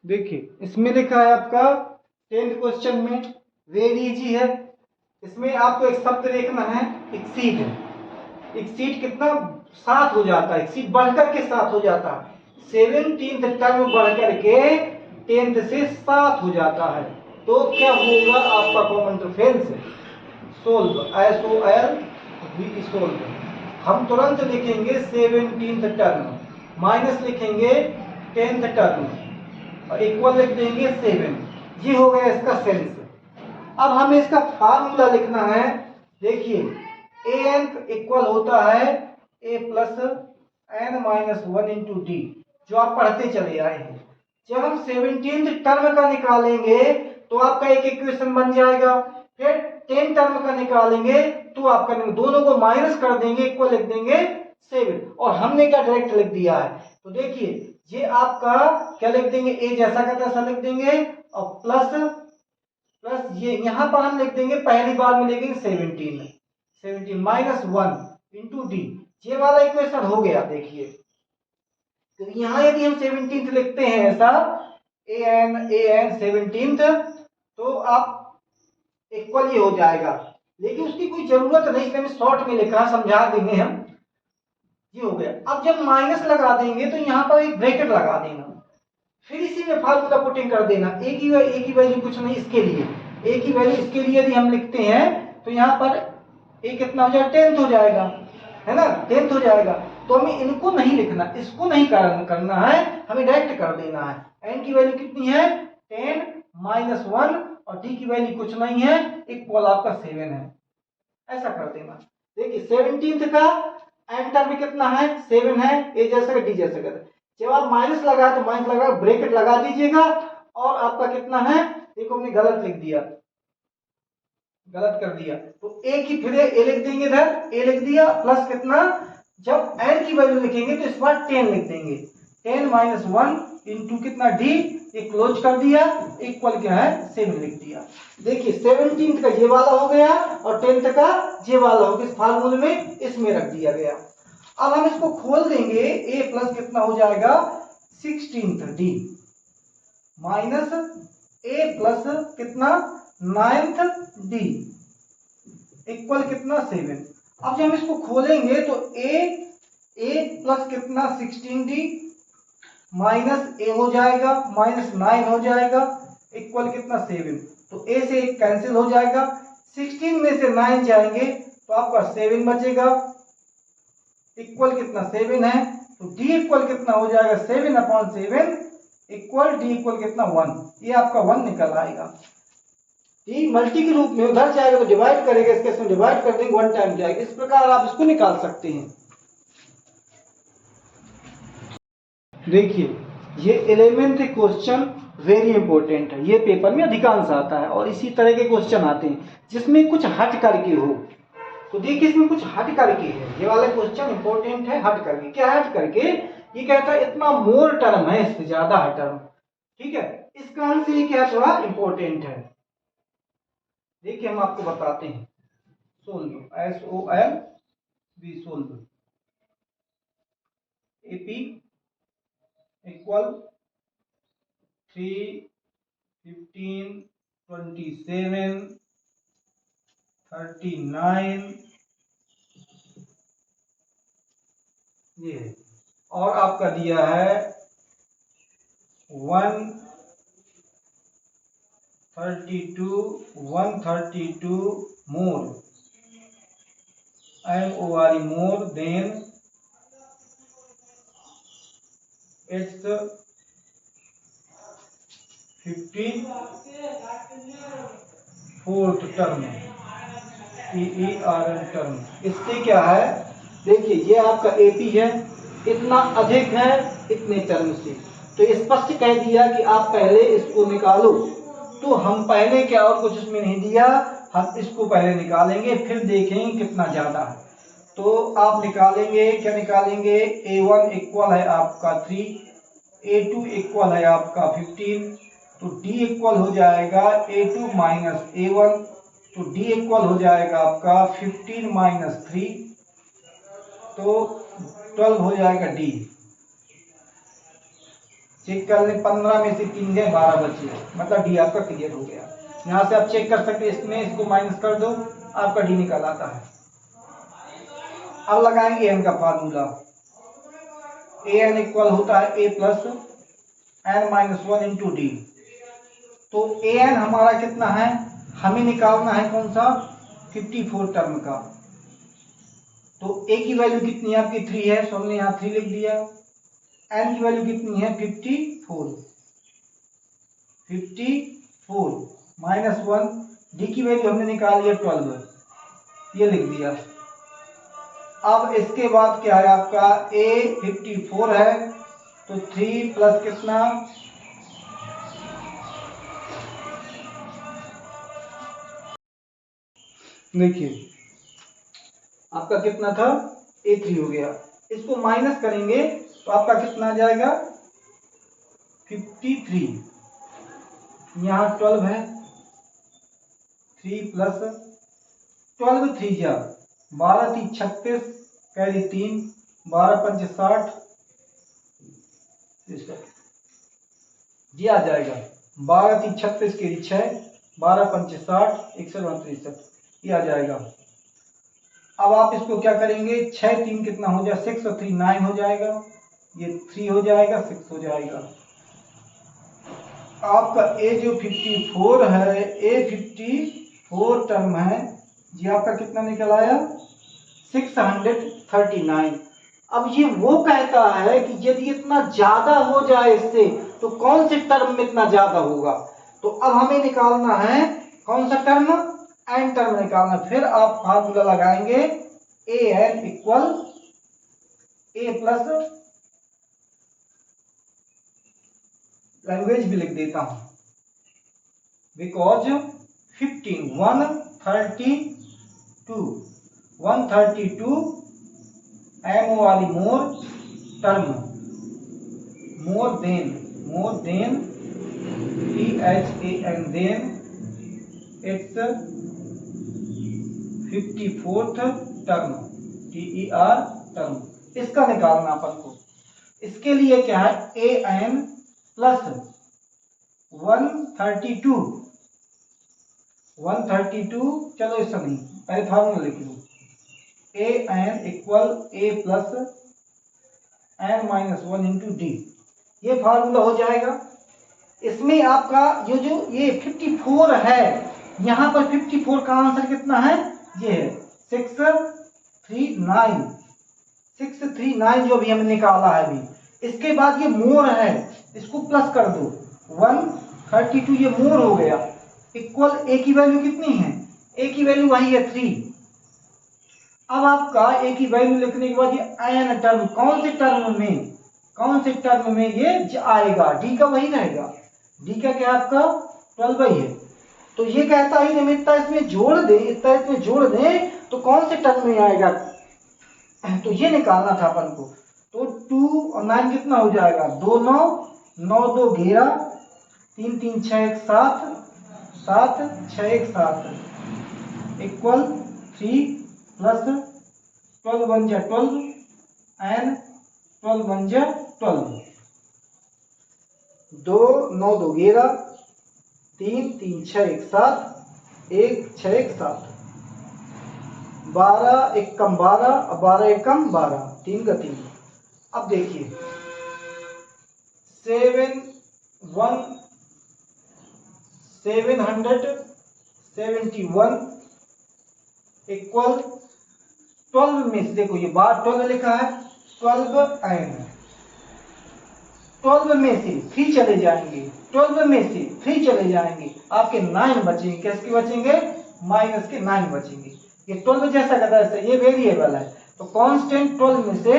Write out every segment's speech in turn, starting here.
देखिए इसमें लिखा है आपका 10th क्वेश्चन में, वेरी इजी है। इसमें आपको एक शब्द देखना है, एक्सीड। एक्सीड कितना 7 हो जाता है, एक्सीड बढ़कर के 7 हो जाता है। 17th टर्म बढ़कर के 10th से 7 हो जाता है, तो क्या होगा आपका common interference? Solve, SOLV, solve. हम तुरंत लिखेंगे 17th टर्म, माइनस लिखेंगे 10th टर्म और इक्वल लिख देंगे 7। ये हो गया इसका सेंस। अब हमें इसका फार्मूला लिखना है। देखिए an इक्वल होता है a plus n minus 1 into D, जो आप पढ़ते चले आए हैं। जब हम 17th टर्म का निकालेंगे तो आपका एक इक्वेशन बन जाएगा। फिर 10 टर्म का निकालेंगे तो आपका दोनों को माइनस कर देंगे, इक्वल लिख देंगे 7। और हमने क्या डायरेक्ट लिख दिया है, तो देखिए ये आपका क्या लिख देंगे, ए जैसा का तैसा लिख देंगे और प्लस ये यहां पर हम लिख देंगे, पहली बार में लिखेंगे 17 माइनस 1 इंटू डी। ये वाला इक्वेशन हो गया। देखिए तो यहां यदि हम 17th लिखते हैं ऐसा an 17th, तो आप इक्वल ही हो जाएगा। लेकिन उसकी कोई जरूरत नहीं, इसलिए शॉर्ट में लिखा, समझा देंगे हम। ये हो गया। अब जब माइनस लगा देंगे तो यहां पर एक ब्रैकेट लगा देना, फिर इसी में फार्मूला पुटिंग कर देना। ए की वैल्यू कुछ नहीं, इसके लिए ए की वैल्यू, इसके लिए यदि हम लिखते हैं तो यहाँ पर ए कितना हो जाएगा, 10th हो जाएगा, है ना, 10th हो जाएगा। तो हमें इनको नहीं लिखना, इसको नहीं करना है, हमें डायरेक्ट कर देना है। एन की वैल्यू कितनी है, 10 माइनस 1 और डी की वैल्यू कुछ नहीं है, इक्वल आपका 7 है। ऐसा कर देना। देखिए 17th का एन टर्म कितना है, 7 है, ए जैसा डी जैसा कर। जब आप माइनस लगा तो माइनस लगा, ब्रैकेट लगा दीजिएगा और आपका कितना है, देखो हमने गलत लिख दिया, गलत कर दिया, तो ए की फिर ए लिख देंगे, इधर ए लिख दिया, प्लस कितना, जब एन की वैल्यू लिखेंगे तो इस बार 10 लिख देंगे, 10 माइनस 1 इंटू कितना डी, ये क्लोज कर दिया, इक्वल क्या है 7 लिख दिया। देखिए 17th का ये वाला हो गया और 10th का ये वाला हो गया, इस फार्मूले में इसमें रख दिया गया। अब हम इसको खोल देंगे, a प्लस कितना हो जाएगा 16th D minus a plus कितना 9th डी इक्वल कितना 7। अब जब हम इसको खोलेंगे तो a प्लस कितना 16 डी माइनस a हो जाएगा, माइनस 9 हो जाएगा, इक्वल कितना 7। तो a से एक कैंसिल हो जाएगा, 16 में से 9 जाएंगे तो आपका 7 बचेगा, इक्वल कितना 7 है। तो d इक्वल कितना हो जाएगा 7/7 इक्वल d इक्वल कितना 1, ये आपका 1 निकल आएगा। d मल्टी के रूप में उधर जाएगा तो डिवाइड करेगा, इसके साथ डिवाइड कर देंगे 1 टाइम जाएगा। इस प्रकार आप इसको निकाल सकते हैं। देखिए ये 11th क्वेश्चन वेरी इंपॉर्टेंट है, ये पेपर में अधिकांश आता है और इसी तरह के क्वेश्चन आते हैं जिसमें कुछ हट करके हो। तो देखिए इसमें कुछ हट करके है, ये वाला क्वेश्चन इंपॉर्टेंट है हट करके। क्या हट करके, ये कहता है इतना मोर टर्म है, इससे ज्यादा है टर्म, ठीक है, इस कारण से ये क्या थोड़ा इंपॉर्टेंट है। देखिए हम आपको बताते हैं, solve, SOLV, solve. AP equal 3, 15, 27, 39, ये और आपका दिया है 132 more, MORE more then its 54th term, TERN term. इससे क्या है, देखिए ये आपका AP है, इतना अधिक है इतने टर्म से, तो स्पष्ट कह दिया कि आप पहले इसको निकालो। तो हम पहले क्या, और कुछ इसमें नहीं दिया, हम इसको पहले निकालेंगे फिर देखेंगे कितना ज्यादा है। तो आप निकालेंगे, क्या निकालेंगे, A1 इक्वल है आपका 3, A2 इक्वल है आपका 15, तो D इक्वल हो जाएगा A2 माइनस A1, तो D इक्वल हो जाएगा आपका 15 माइनस 3, तो 12 हो जाएगा D। चेक कर लें, 15 में से 3 गए, 12 बचे, मतलब डी आपका क्लियर हो गया। यहाँ से आप चेक कर सकते हैं, इसमें इसको माइनस कर दो, आपका डी निकल आता है। अब लगाएंगे एन का फार्मूला। ए एन इक्वल होता है A plus N minus 1 into D. तो ए एन हमारा कितना है, हमें निकालना है कौन सा, 54 टर्म का। तो ए की वैल्यू कितनी है आपकी 3 है, तो हमने यहाँ 3 लिख दिया। एन की वैल्यू कितनी है 54 माइनस 1, डी की वैल्यू हमने निकाल लिया 12, ये लिख दिया। अब इसके बाद क्या है आपका, ए 54 है, तो 3 प्लस कितना, देखिए आपका कितना था, A3 हो गया। इसको माइनस करेंगे तो आपका कितना आ जाएगा 53, यहाँ 12 है, 3 प्लस 12 3 जा 12 3 36, कैरी 3, 12 5 60, ये आ जाएगा 12 3 36 के 6, 12 5 60, 61 ये आ जाएगा। अब आप इसको क्या करेंगे, 6 3 कितना हो जाए, 6 और 3 9 हो जाएगा, ये 3 हो जाएगा, 6 हो जाएगा। आपका ए जो 54 है, ए 54 टर्म है, ये आपका कितना निकल आया 639। अब ये वो कहता है कि यदि इतना ज्यादा हो जाए इससे तो कौन से टर्म में इतना ज्यादा होगा। तो अब हमें निकालना है कौन सा टर्म, एन टर्म निकालना। फिर आप फार्मूला लगाएंगे A N equal A plus, language भी लिख देता हूं, बिकॉज 132 एम वाली more term, more than THAN than its 54th term TER term, इसका निकालना अपन को। इसके लिए क्या है, AN प्लस 132, चलो इसका नहीं, पहले फार्मूला लिख लो, AN equal A plus N minus 1 into D, ये फार्मूला हो जाएगा। इसमें आपका ये 54 है, यहाँ पर 54 का आंसर कितना है, ये है 639 जो भी हमने निकाला है अभी। इसके बाद ये मोर है, इसको प्लस कर दो, 132 ये मोर हो गया, इक्वल ए की वैल्यू कितनी है, ए की वैल्यू वही है 3। अब आपका ए की वैल्यू लिखने के बाद ये एन टर्म, कौन से टर्म में ये आएगा, डी का वही रहेगा, डी का क्या आपका 12 ही है। तो ये कहता है निमित्ता इसमें जोड़ दे, इतना इसमें जोड़ दे तो कौन से टर्म में आएगा, तो ये निकालना था अपन को। तो 2 और 9 कितना हो जाएगा, 2 9 9 2 11, 3 3 6 1 7 7 6 1 7 इक्वल 3 प्लस 12 1 जा 12 एंड 12 1 जा 12, 2 9 2 11, 3 3 6 1 7 1 6 1 7, 12 1 कम 12 और 12 1 कम 12, 3 का 3। अब देखिए 771 इक्वल 12 में से देखो ये बार 12 लिखा है, 12 एन, 12 में से 3 चले जाएंगे, 12 में से 3 चले जाएंगे, आपके 9 बचेंगे, किसके बचेंगे, माइनस के 9 बचेंगे। ये 12 जैसा का तैसा, ये वेरिएबल है, तो कांस्टेंट 12 में से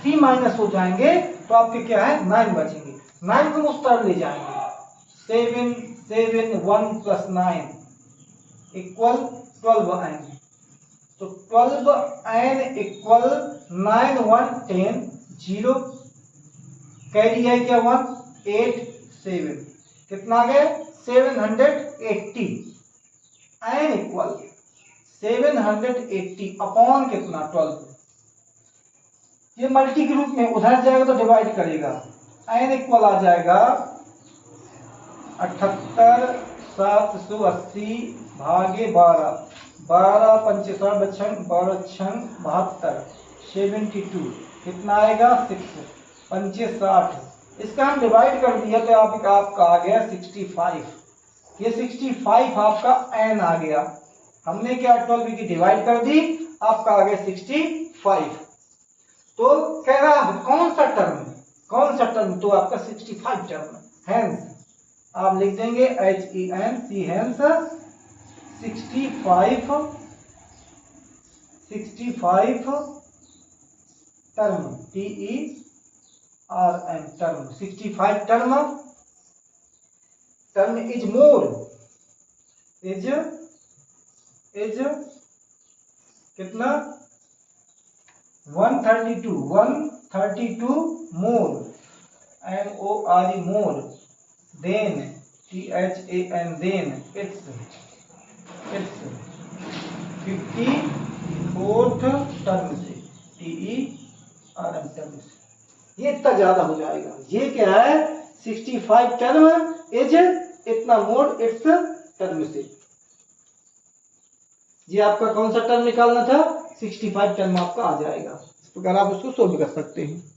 3 माइनस हो जाएंगे, तो आपके क्या है 9 बचेंगे, 9 को उस तरफ ले जाएंगे, 7 7 1 प्लस 9 इक्वल 12 एन। तो 12 एन इक्वल 9 1 10 0, कैरी है क्या 1 8 7, कितना आ गया 780, एन इक्वल 780 अपॉन कितना 12, ये मल्टी के रूप में उधर जाएगा तो डिवाइड करेगा, n इक्वल आ जाएगा 78,780 भागे 12, 12 पंचे 12 12 72, 72 कितना आएगा 6 पंचे 60। इसका हम डिवाइड कर दिया तो आपका आ गया 65। ये 65 आपका n आ गया। हमने क्या 12 की डिवाइड कर दी, आपका आ गया 65। तो कह रहा है कौन सा टर्म, तो आपका 65 टर्म। हेंस आप लिख देंगे HENC, hence 65 term, TERM term, 65 term is more, is कितना 132 more, MORE more, than THAN than its 54th term से, TERM टर्म से। ये इतना ज्यादा हो जाएगा। ये क्या है 65 टर्म इज इतना मोर इट्स टर्म से। ये आपका कौन सा टर्म निकालना था, 65 टर्म आपका आ जाएगा। इस प्रकार आप उसको सोल्व कर सकते हैं।